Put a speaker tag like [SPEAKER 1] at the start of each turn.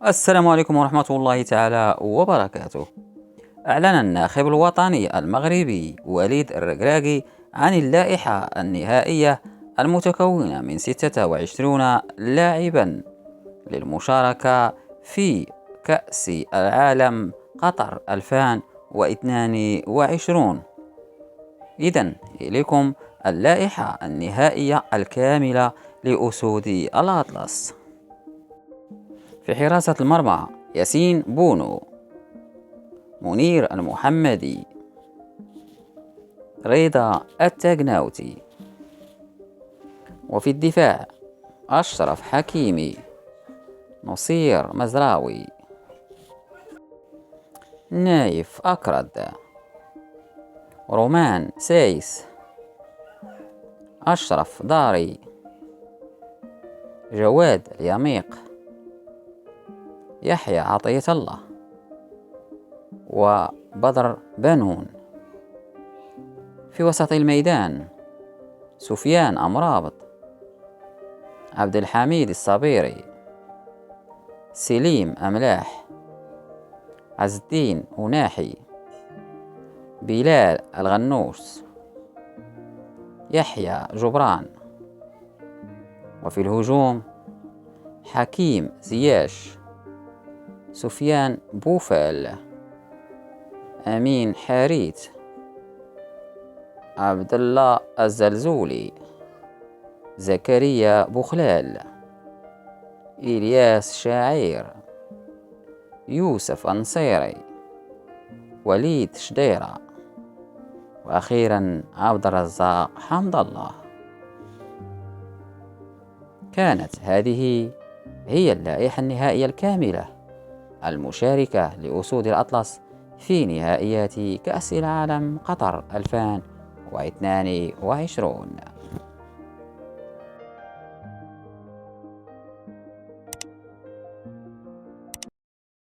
[SPEAKER 1] السلام عليكم ورحمة الله تعالى وبركاته. أعلن الناخب الوطني المغربي وليد الركراكي عن اللائحة النهائية المتكونة من 26 لاعبا للمشاركة في كأس العالم قطر 2022. إذن إليكم اللائحة النهائية الكاملة لأسود الأطلس. في حراسة المرمى ياسين بونو، منير المحمدي، رضا التقناوتي. وفي الدفاع أشرف حكيمي، نصير مزراوي، نايف أكرد، رومان سايس، أشرف داري، جواد اليميق، يحيى عطية الله، وبدر بنون. في وسط الميدان سفيان أمرابط، عبد الحميد الصبيري، سليم أملاح، عز الدين هناحي، بلال الغنوس، يحيى جبران. وفي الهجوم حكيم زياش، سفيان بوفال، أمين حاريت، عبد الله الزلزولي، زكريا بوخلال، إلياس شاعير، يوسف أنصيري، وليد شديرة، وأخيرا عبد الرزاق حمد الله. كانت هذه هي اللائحة النهائية الكاملة المشاركة لأسود الأطلس في نهائيات كأس العالم قطر 2022.